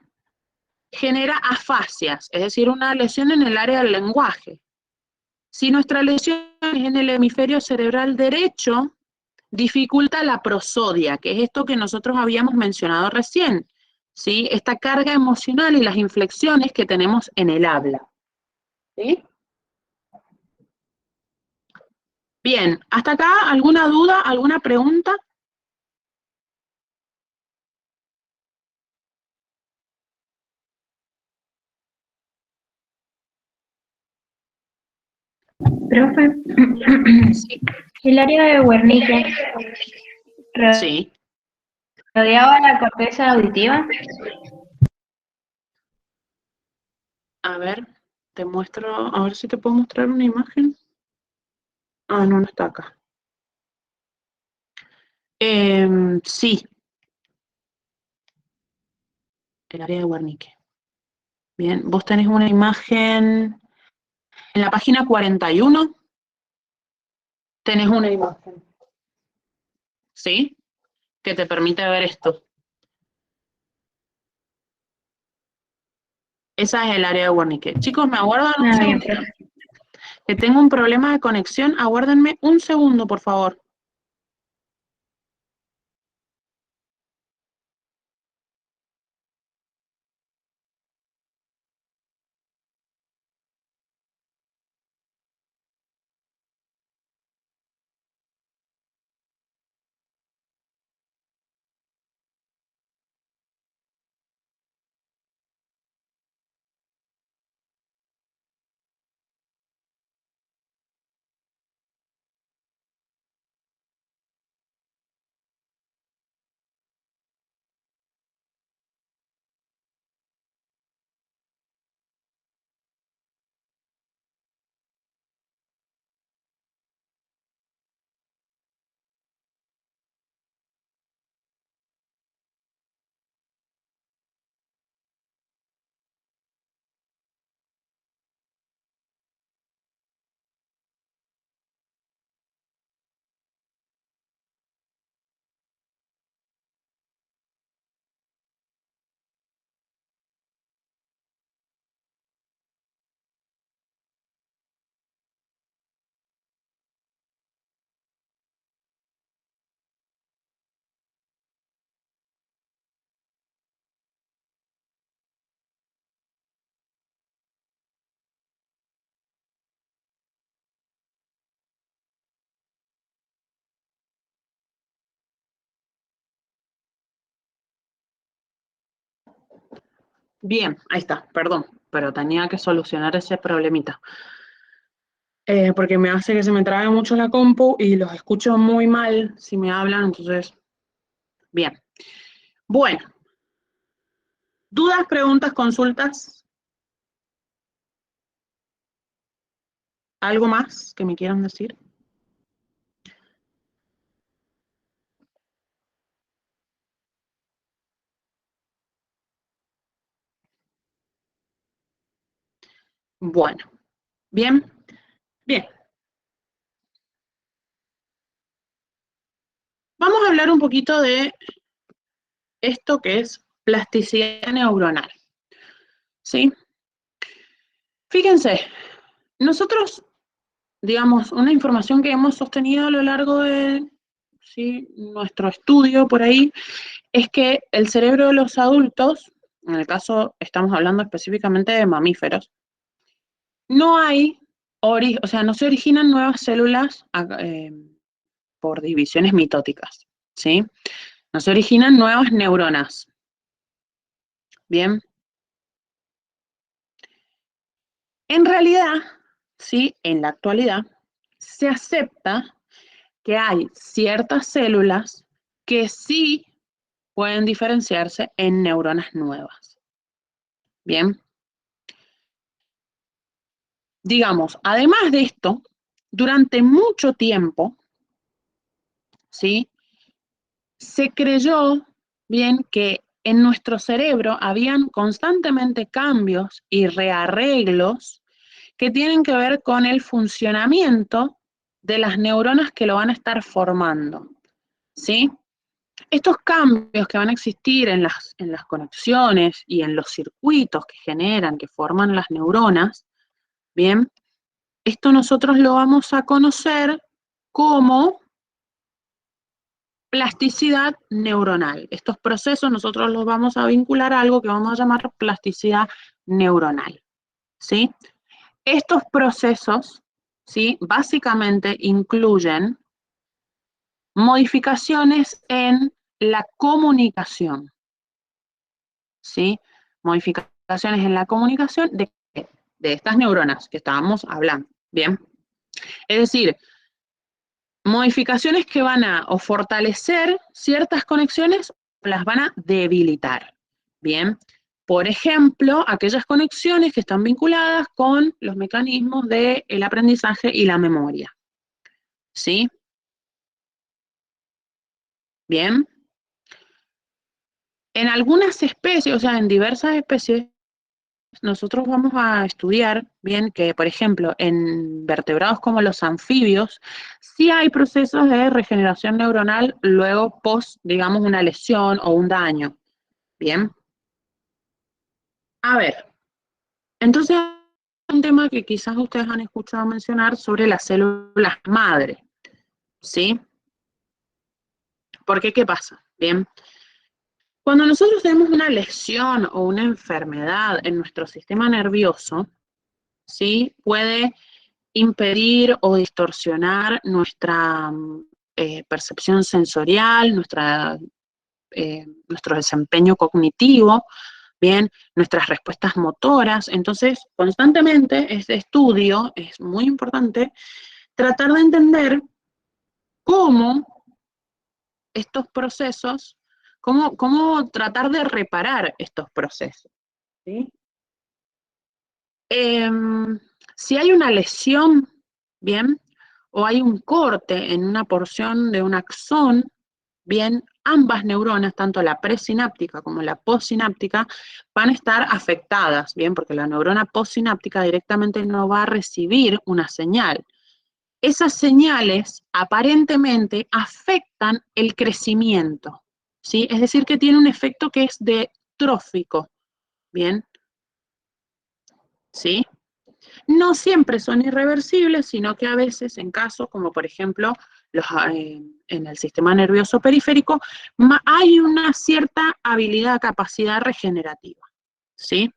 Genera afasias, es decir, una lesión en el área del lenguaje. Si nuestra lesión es en el hemisferio cerebral derecho, dificulta la prosodia, que es esto que nosotros habíamos mencionado recién, ¿sí? Esta carga emocional y las inflexiones que tenemos en el habla, ¿sí? Bien, ¿hasta acá alguna duda, alguna pregunta? Profe, Sí. el área de Wernicke Sí. rodeaba la corteza auditiva. A ver, te muestro, a ver si te puedo mostrar una imagen. Ah, no, no está acá. Sí, el área de Wernicke. Bien, vos tenés una imagen, en la página 41 tenés una imagen, ¿sí? Que te permite ver esto. Esa es el área de Wernicke. Chicos, ¿me aguardan un Ah, bien, segundo? profe. Que tengo un problema de conexión, aguárdenme un segundo, por favor. Bien, ahí está, perdón, pero tenía que solucionar ese problemita. Porque me hace que se me trabe mucho la compu y los escucho muy mal si me hablan, entonces, bien. Bueno, ¿dudas, preguntas, consultas? ¿Algo más que me quieran decir? Bueno, bien, bien. Vamos a hablar un poquito de esto que es plasticidad neuronal, ¿sí? Fíjense, nosotros, digamos, una información que hemos sostenido a lo largo de ¿sí? Nuestro estudio por ahí es que el cerebro de los adultos, en el caso estamos hablando específicamente de mamíferos, no hay, o sea, no se originan nuevas células por divisiones mitóticas, ¿sí? No se originan nuevas neuronas. Bien. En realidad, ¿sí? En la actualidad, se acepta que hay ciertas células que sí pueden diferenciarse en neuronas nuevas. Bien. Digamos, además de esto, durante mucho tiempo, ¿sí? Se creyó, bien, que en nuestro cerebro habían constantemente cambios y rearreglos que tienen que ver con el funcionamiento de las neuronas que lo van a estar formando, ¿sí? Estos cambios que van a existir en las conexiones y en los circuitos que generan, que forman las neuronas, bien, esto nosotros lo vamos a conocer como plasticidad neuronal. Estos procesos nosotros los vamos a vincular a algo que vamos a llamar plasticidad neuronal, ¿sí? Estos procesos, ¿sí? Básicamente incluyen modificaciones en la comunicación, ¿sí? Modificaciones en la comunicación de estas neuronas que estábamos hablando, ¿bien? Es decir, modificaciones que van a o fortalecer ciertas conexiones o las van a debilitar, ¿bien? Por ejemplo, aquellas conexiones que están vinculadas con los mecanismos del aprendizaje y la memoria, ¿sí? Bien. En algunas especies, o sea, en diversas especies, nosotros vamos a estudiar, bien, que por ejemplo, en vertebrados como los anfibios, sí hay procesos de regeneración neuronal luego post, digamos, una lesión o un daño, bien. A ver, entonces, un tema que quizás ustedes han escuchado mencionar sobre las células madre, ¿sí? Porque, ¿qué pasa? Bien. Cuando nosotros tenemos una lesión o una enfermedad en nuestro sistema nervioso, ¿sí? Puede impedir o distorsionar nuestra percepción sensorial, nuestro desempeño cognitivo, bien, nuestras respuestas motoras. Entonces, constantemente este estudio es muy importante tratar de entender cómo estos procesos, cómo tratar de reparar estos procesos, ¿sí? Si hay una lesión, bien, o hay un corte en una porción de un axón, bien, ambas neuronas, tanto la presináptica como la postsináptica, van a estar afectadas, bien, porque la neurona postsináptica directamente no va a recibir una señal. Esas señales aparentemente afectan el crecimiento, ¿sí? Es decir, que tiene un efecto que es de trófico, bien, ¿sí? No siempre son irreversibles, sino que a veces en casos como por ejemplo en el sistema nervioso periférico, hay una cierta habilidad, capacidad regenerativa, ¿sí?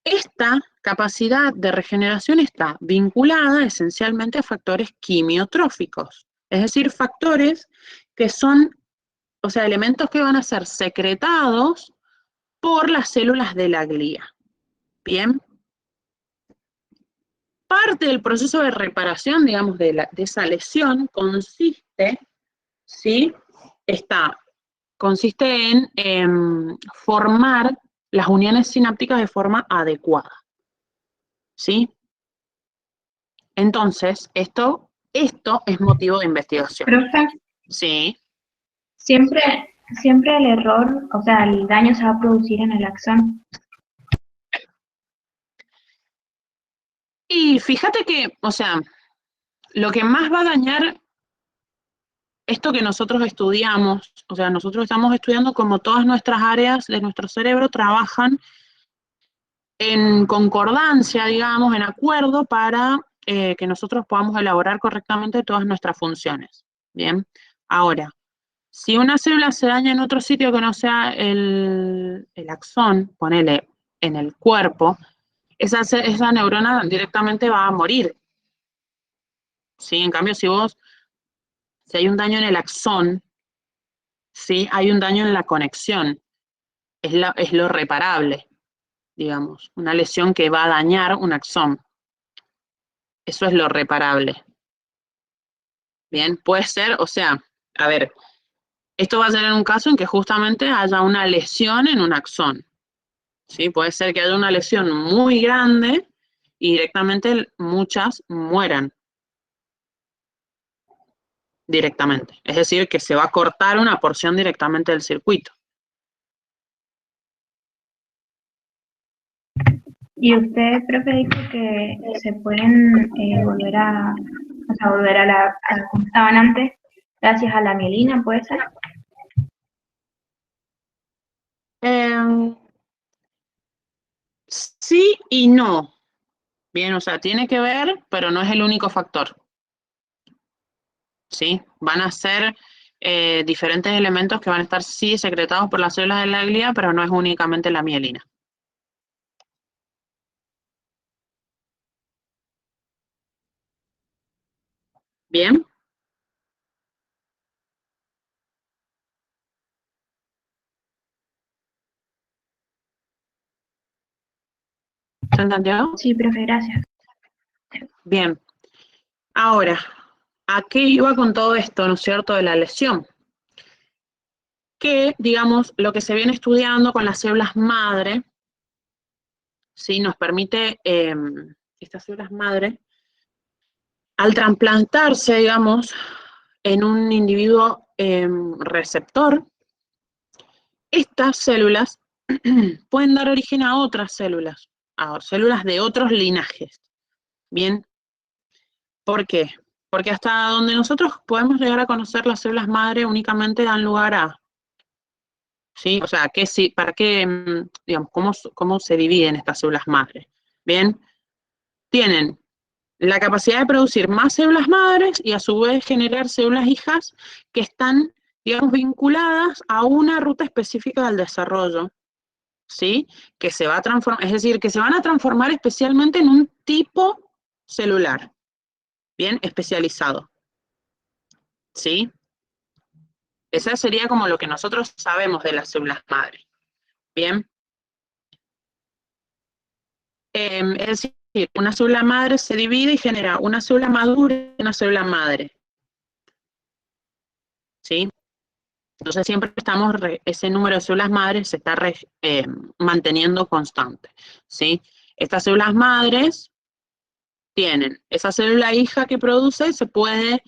Esta capacidad de regeneración está vinculada esencialmente a factores quimiotróficos, es decir, factores que son, o sea, elementos que van a ser secretados por las células de la glía, ¿bien? Parte del proceso de reparación, digamos, de esa lesión consiste, ¿sí? Consiste en formar las uniones sinápticas de forma adecuada, ¿sí? Entonces, esto es motivo de investigación. Profe, Sí. siempre, siempre el error, o sea, el daño se va a producir en el axón. Y fíjate que, o sea, lo que más va a dañar esto que nosotros estudiamos, o sea, nosotros estamos estudiando como todas nuestras áreas de nuestro cerebro trabajan en concordancia, digamos, en acuerdo para que nosotros podamos elaborar correctamente todas nuestras funciones, Bien, ahora, si una célula se daña en otro sitio que no sea el axón, ponele en el cuerpo, esa neurona directamente va a morir. ¿Sí? En cambio, si hay un daño en el axón, ¿sí? Hay un daño en la conexión, es lo reparable, digamos, una lesión que va a dañar un axón. Eso es lo reparable. Bien, puede ser, o sea, a ver, esto va a ser en un caso en que justamente haya una lesión en un axón. ¿Sí? Puede ser que haya una lesión muy grande y directamente muchas mueran directamente. Es decir, que se va a cortar una porción directamente del circuito. Y usted, profe, dijo que se pueden volver volver a como estaban antes, gracias a la mielina, ¿puede ser? Sí y no. Bien, o sea, tiene que ver, pero no es el único factor. ¿Sí? Van a ser diferentes elementos que van a estar sí secretados por las células de la glía, pero no es únicamente la mielina. Bien. ¿Se entendió? Sí, profe, gracias. Bien. Ahora, ¿a qué iba con todo esto, no es cierto, de la lesión? Que, digamos, lo que se viene estudiando con las células madre, ¿sí? Nos permite, estas células madre, al trasplantarse, digamos, en un individuo receptor, estas células pueden dar origen a otras células, a células de otros linajes. Bien, ¿por qué? Porque hasta donde nosotros podemos llegar a conocer las células madre únicamente dan lugar a, ¿sí? O sea, ¿para qué, digamos, cómo se dividen estas células madre? Bien, tienen la capacidad de producir más células madres y a su vez generar células hijas que están, digamos, vinculadas a una ruta específica del desarrollo, ¿sí? Que se va a transformar, es decir, que se van a transformar especialmente en un tipo celular, bien especializado, ¿sí? Esa sería como lo que nosotros sabemos de las células madre, bien. Es decir, una célula madre se divide y genera una célula madura y una célula madre, ¿sí? Entonces siempre ese número de células madres se está manteniendo constante, ¿sí? Estas células madres tienen esa célula hija que produce, se puede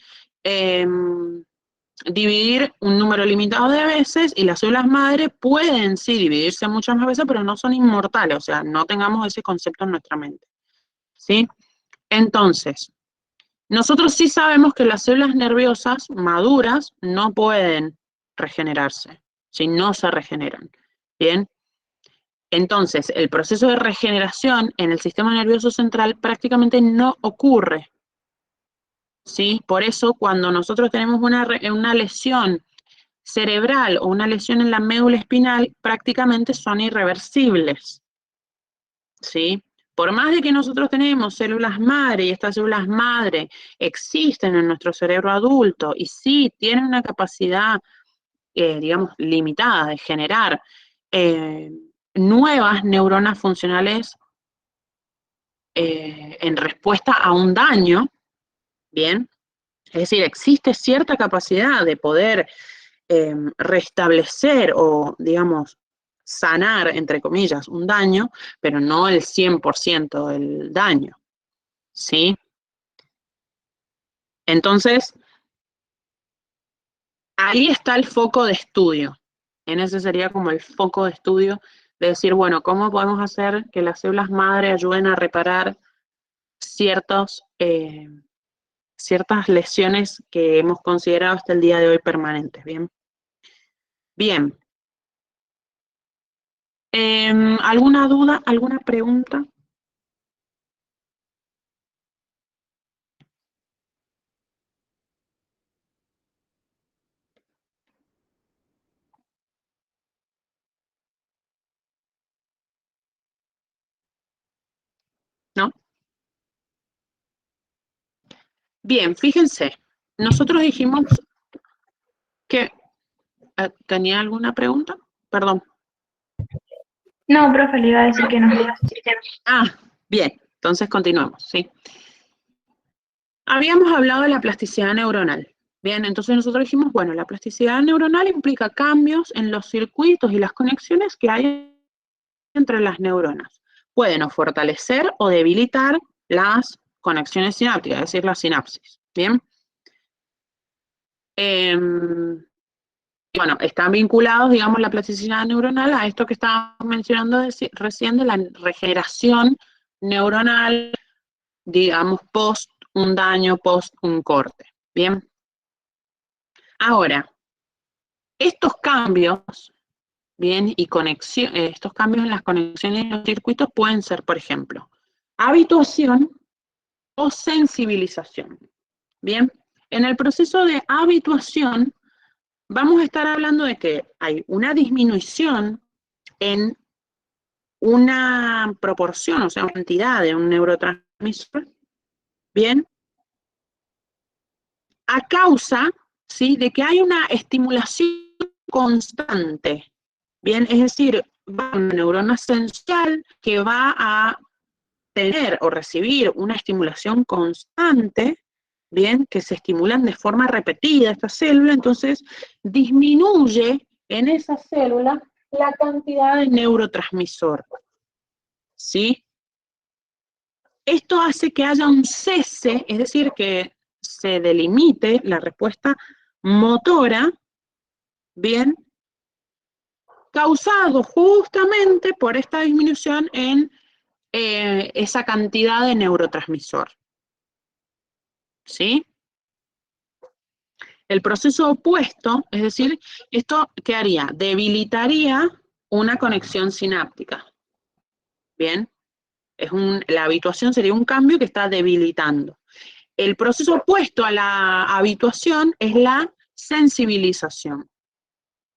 dividir un número limitado de veces y las células madre pueden sí dividirse muchas más veces, pero no son inmortales, o sea, no tengamos ese concepto en nuestra mente, ¿sí? Entonces, nosotros sí sabemos que las células nerviosas maduras no pueden regenerarse, si no se regeneran. Bien, entonces el proceso de regeneración en el sistema nervioso central prácticamente no ocurre. ¿Sí? Por eso cuando nosotros tenemos una lesión cerebral o una lesión en la médula espinal, prácticamente son irreversibles. ¿Sí? Por más de que nosotros tenemos células madre y estas células madre existen en nuestro cerebro adulto y sí tienen una capacidad, digamos, limitada de generar nuevas neuronas funcionales en respuesta a un daño, ¿bien? Es decir, existe cierta capacidad de poder restablecer o, digamos, sanar, entre comillas, un daño, pero no el 100% del daño, ¿sí? Entonces, ahí está el foco de estudio. En ese sería como el foco de estudio de decir, bueno, ¿cómo podemos hacer que las células madre ayuden a reparar ciertas lesiones que hemos considerado hasta el día de hoy permanentes? Bien. Bien. ¿Alguna duda, alguna pregunta? Bien, fíjense, nosotros dijimos que... ¿Tenía alguna pregunta? Perdón. No, profe, le iba a decir que no. Ah, bien, entonces continuamos, ¿sí? Habíamos hablado de la plasticidad neuronal. Bien, entonces nosotros dijimos, bueno, la plasticidad neuronal implica cambios en los circuitos y las conexiones que hay entre las neuronas. Pueden o fortalecer o debilitar las conexiones sinápticas, es decir, la sinapsis. Bien. Bueno, están vinculados, digamos, la plasticidad neuronal a esto que estábamos mencionando recién de la regeneración neuronal, digamos, post un daño, post un corte. Bien. Ahora, estos cambios, bien, y estos cambios en las conexiones de los circuitos pueden ser, por ejemplo, habituación o sensibilización. Bien, en el proceso de habituación vamos a estar hablando de que hay una disminución en una proporción, o sea, una cantidad de un neurotransmisor, bien, a causa, ¿sí?, de que hay una estimulación constante, bien, es decir, va una neurona esencial que va a tener o recibir una estimulación constante, bien, que se estimulan de forma repetida esta célula, entonces disminuye en esa célula la cantidad de neurotransmisor, ¿sí? Esto hace que haya un cese, es decir, que se delimite la respuesta motora, bien, causado justamente por esta disminución en esa cantidad de neurotransmisor, ¿sí? El proceso opuesto, es decir, ¿esto qué haría? Debilitaría una conexión sináptica, ¿bien? La habituación sería un cambio que está debilitando. El proceso opuesto a la habituación es la sensibilización,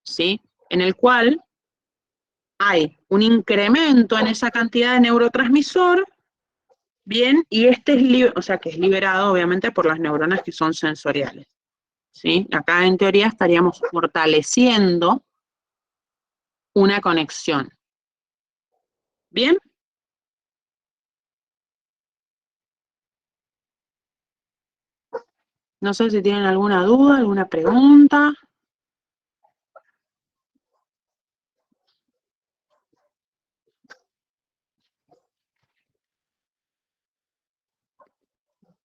¿sí? En el cual hay un incremento en esa cantidad de neurotransmisor, bien, y o sea, que es liberado obviamente por las neuronas que son sensoriales, ¿sí? Acá en teoría estaríamos fortaleciendo una conexión. ¿Bien? No sé si tienen alguna duda, alguna pregunta.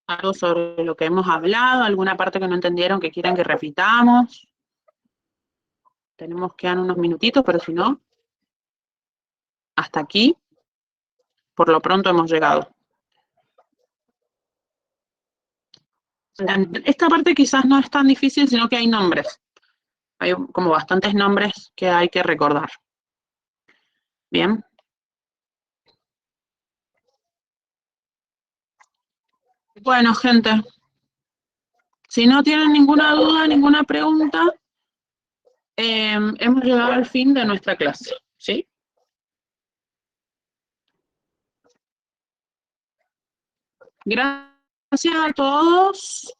Algo sobre lo que hemos hablado, alguna parte que no entendieron que quieran que repitamos. Tenemos que dar unos minutitos, pero si no, hasta aquí, por lo pronto hemos llegado. Esta parte quizás no es tan difícil, sino que hay nombres. Hay como bastantes nombres que hay que recordar. Bien. Bueno, gente, si no tienen ninguna duda, ninguna pregunta, hemos llegado al fin de nuestra clase, ¿sí? Gracias a todos.